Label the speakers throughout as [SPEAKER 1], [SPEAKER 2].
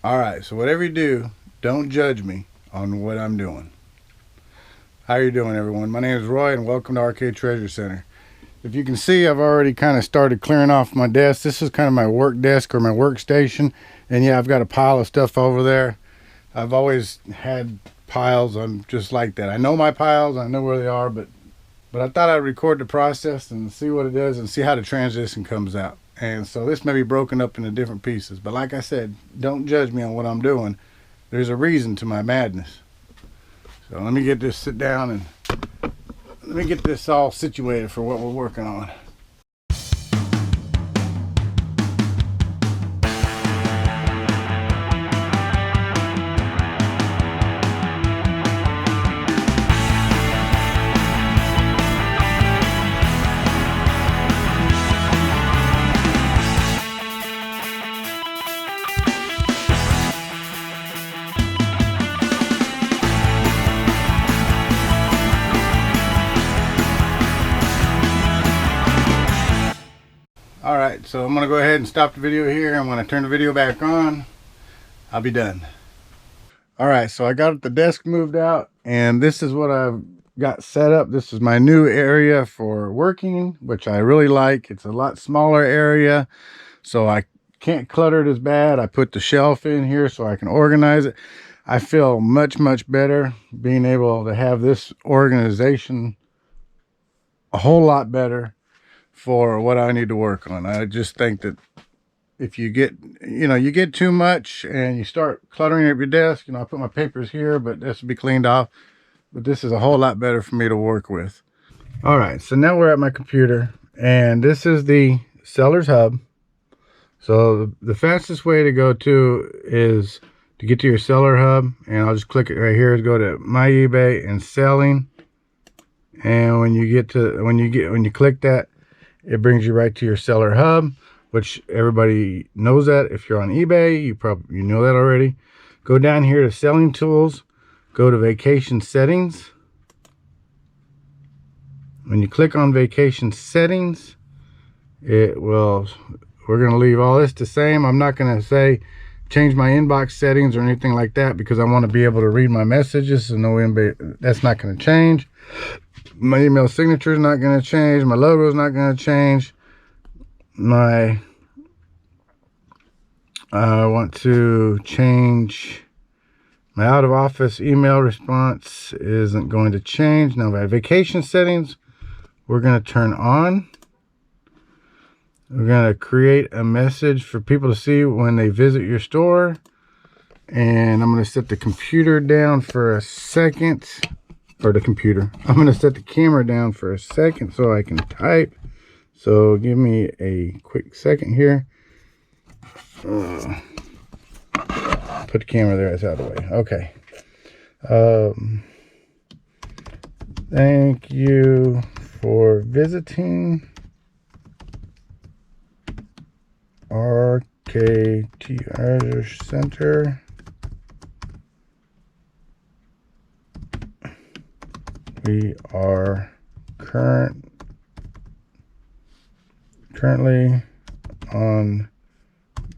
[SPEAKER 1] All right, so whatever you do, don't judge me on what I'm doing. How you doing, everyone? My name is Roy, and welcome to Arcade Treasure Center. If you can see, I've already kind of started clearing off my desk. This is kind of my work desk or my workstation, and yeah, I've got a pile of stuff over there. I've always had piles. I'm just like that. I know my piles. I know where they are, but I thought I'd record the process and see what it does and see how the transition comes out. And so this may be broken up into different pieces, but like I said, don't judge me on what I'm doing. There's a reason to my madness. So let me get this sit down and let me get this all situated for what we're working on. Alright, so I'm going to go ahead and stop the video here. I'm going to turn the video back on. I'll be done. Alright, so I got the desk moved out, and this is what I've got set up. This is my new area for working, which I really like. It's a lot smaller area, so I can't clutter it as bad. I put the shelf in here so I can organize it. I feel much better being able to have this organization a whole lot better for what I need to work on. I just think that if you get, you get too much and you start cluttering up your desk, I put my papers here, but this will be cleaned off. But this is a whole lot better for me to work with. All right, so now we're at my computer, and this is the seller's hub. So the fastest way to go to is to get to your seller hub, and I'll just click it right here. Go to my eBay and selling, and when you click that, it brings you right to your seller hub, which everybody knows that. If you're on eBay, you know that already. Go down here to selling tools, go to vacation settings. When you click on vacation settings, we're going to leave all this the same. I'm not going to say change my inbox settings or anything like that, because I want to be able to read my messages. So that's not going to change. My email signature is not going to change. My logo is not going to change. I want to change my out of office email response isn't going to change. Now my vacation settings, we're going to turn on. We're going to create a message for people to see when they visit your store. And I'm going to set the computer down for a second. I'm going to set the camera down for a second so I can type. So give me a quick second here. Put the camera there, it's out of the way. Okay. Thank you for visiting Arcade Treasure Center. We are currently on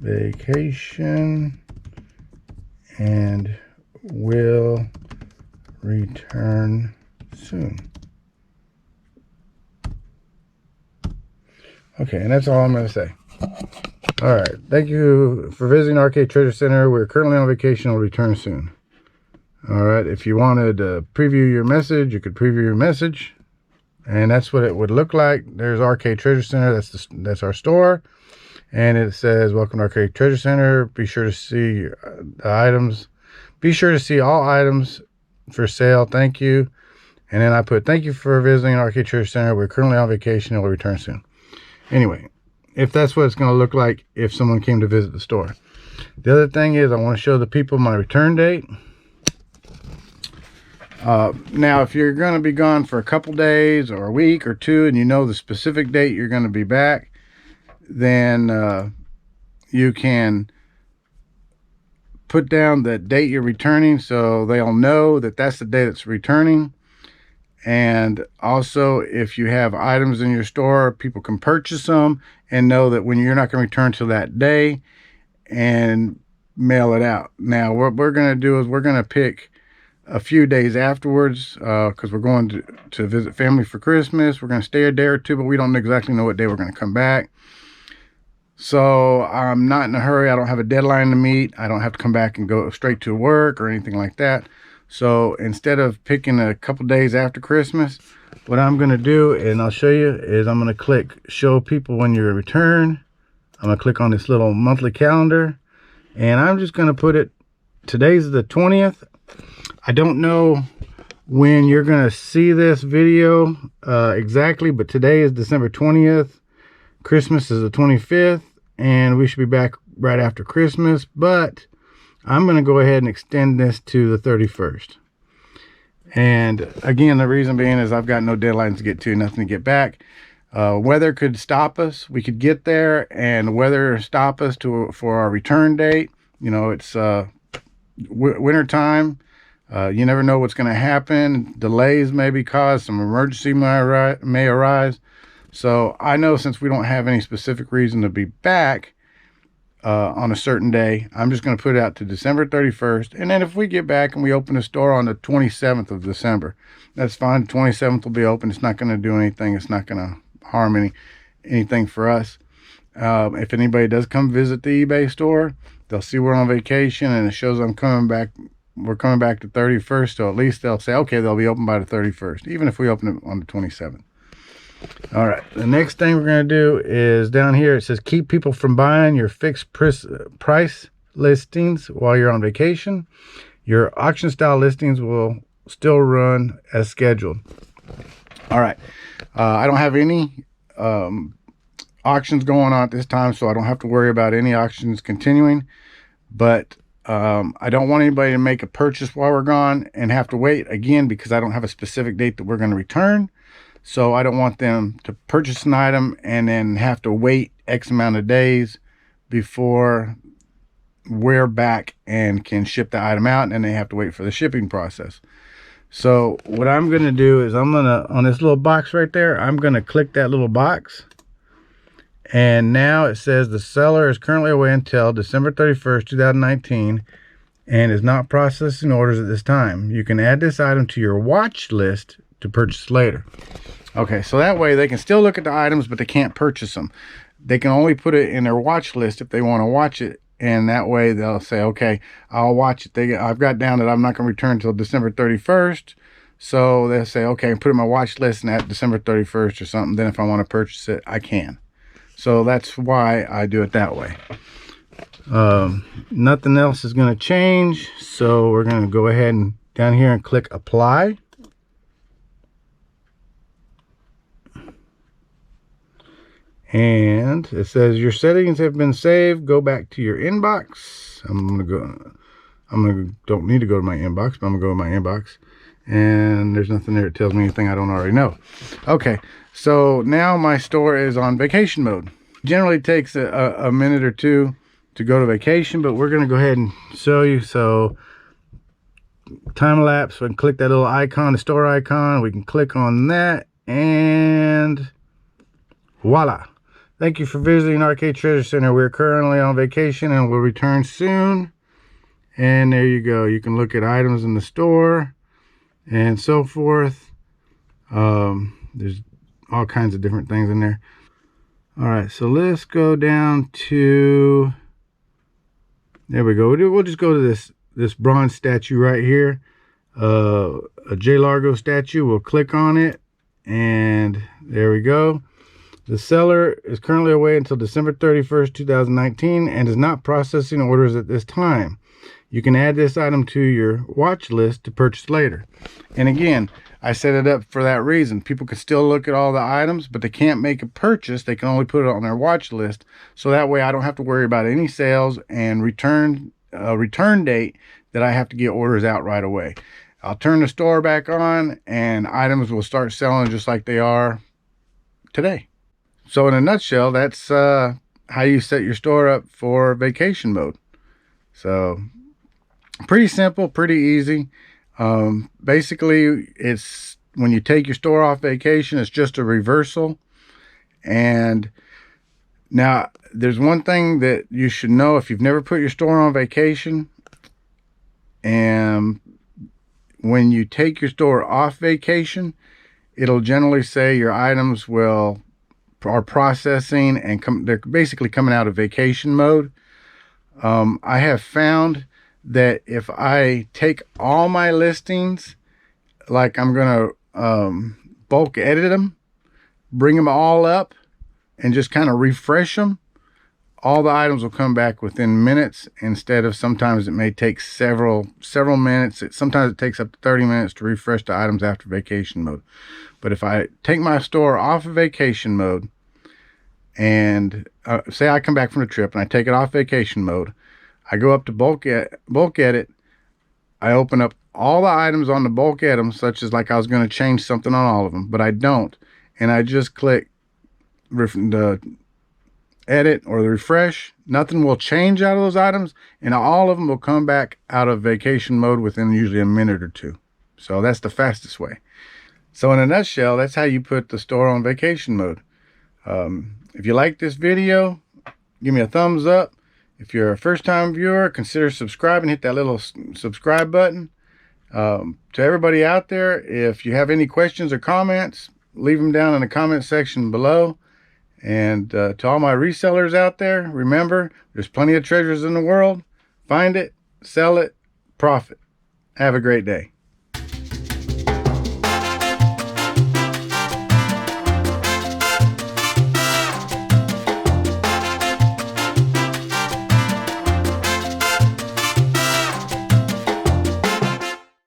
[SPEAKER 1] vacation and will return soon. Okay, and that's all I'm going to say. All right, thank you for visiting Arcade Treasure Center. We're currently on vacation. We'll return soon. All right, if you wanted to preview your message, you could preview your message, and that's what it would look like. There's Arcade Treasure Center. That's our store, and it says welcome to Arcade Treasure Center. Be sure to see the items. Be sure to see all items for sale. Thank you. And then I put thank you for visiting Arcade Treasure Center. We're currently on vacation and we'll return soon. Anyway, if that's what it's going to look like if someone came to visit the store. The other thing is I want to show the people my return date. Now, if you're going to be gone for a couple days or a week or two, and you know the specific date you're going to be back, then you can put down the date you're returning so they'll know that that's the day that's returning. And also, if you have items in your store, people can purchase them and know that when you're not going to return till that day, and mail it out. Now what we're going to do is we're going to pick a few days afterwards, because we're going to visit family for Christmas. We're going to stay a day or two, but we don't exactly know what day we're going to come back. So I'm not in a hurry. I don't have a deadline to meet. I don't have to come back and go straight to work or anything like that. So instead of picking a couple days after Christmas, what I'm going to do, and I'll show you, is I'm going to click show people when you return. I'm going to click on this little monthly calendar, and I'm just going to put it, today's the 20th. I don't know when you're going to see this video exactly, but today is December 20th. Christmas is the 25th, and we should be back right after Christmas, but I'm going to go ahead and extend this to the 31st. And again, the reason being is I've got no deadlines to get to, nothing to get back. Weather could stop us. We could get there and weather stop us for our return date. You know, it's winter time. You never know what's going to happen. Delays may be caused. Some emergency may arise. So I know, since we don't have any specific reason to be back on a certain day, I'm just going to put it out to December 31st. And then if we get back and we open the store on the 27th of December, that's fine. The 27th will be open. It's not going to do anything. It's not going to harm anything for us. If anybody does come visit the eBay store, they'll see we're on vacation and it shows I'm coming back. We're coming back to 31st. So at least they'll say, okay, they'll be open by the 31st, even if we open it on the 27th. All right, the next thing we're going to do is down here, it says keep people from buying your fixed price listings while you're on vacation. Your auction style listings will still run as scheduled. All right, I don't have any auctions going on at this time, so I don't have to worry about any auctions continuing, but I don't want anybody to make a purchase while we're gone and have to wait again, because I don't have a specific date that we're going to return. So I don't want them to purchase an item and then have to wait X amount of days before we're back and can ship the item out, and they have to wait for the shipping process. So what I'm going to do is I'm going to, on this little box right there, I'm going to click that little box. And now it says the seller is currently away until December 31st, 2019 and is not processing orders at this time. You can add this item to your watch list to purchase later. Okay, so that way they can still look at the items, but they can't purchase them. They can only put it in their watch list if they want to watch it, and that way they'll say, okay, I'll watch it. I've got down that I'm not going to return until December 31st, so they'll say, okay, put it in my watch list, and at December 31st or something, then if I want to purchase it, I can. So that's why I do it that way. Nothing else is going to change, so we're going to go ahead and down here and click apply. And it says your settings have been saved. Go back to your inbox. Don't need to go to my inbox, but I'm gonna go to my inbox, and there's nothing there that tells me anything I don't already know. Okay, so now my store is on vacation mode. Generally takes a minute or two to go to vacation, but we're gonna go ahead and show you. So time lapse, we can click that little icon, the store icon. We can click on that, and voila. Thank you for visiting Arcade Treasure Center. We're currently on vacation and will return soon. And there you go. You can look at items in the store and so forth. There's all kinds of different things in there. All right, so let's go down to, there we go. We'll just go to this bronze statue right here. A J. Largo statue. We'll click on it, and there we go. The seller is currently away until December 31st, 2019 and is not processing orders at this time. You can add this item to your watch list to purchase later. And again, I set it up for that reason. People can still look at all the items, but they can't make a purchase. They can only put it on their watch list. So that way I don't have to worry about any sales and return date that I have to get orders out right away. I'll turn the store back on and items will start selling just like they are today. So in a nutshell, that's how you set your store up for vacation mode. So pretty simple, pretty easy. Basically, it's when you take your store off vacation, it's just a reversal. And Now, there's one thing that you should know if you've never put your store on vacation, and when you take your store off vacation, it'll generally say your items are processing and they're basically coming out of vacation mode. I have found that if I take all my listings, like I'm gonna bulk edit them, bring them all up, and just kind of refresh them, all the items will come back within minutes, instead of sometimes it may take several minutes. Sometimes it takes up to 30 minutes to refresh the items after vacation mode. But if I take my store off of vacation mode, and say I come back from the trip and I take it off vacation mode, I go up to bulk edit, I open up all the items on the bulk edit, such as like I was going to change something on all of them, but I don't, and I just click the edit or the refresh, nothing will change out of those items, and all of them will come back out of vacation mode within usually a minute or two. So that's the fastest way. So in a nutshell, that's how you put the store on vacation mode. If you like this video, give me a thumbs up. If you're a first-time viewer, consider subscribing. Hit that little subscribe button. To everybody out there, if you have any questions or comments, leave them down in the comment section below. And to all my resellers out there, remember, there's plenty of treasures in the world. Find it, sell it, profit. Have a great day.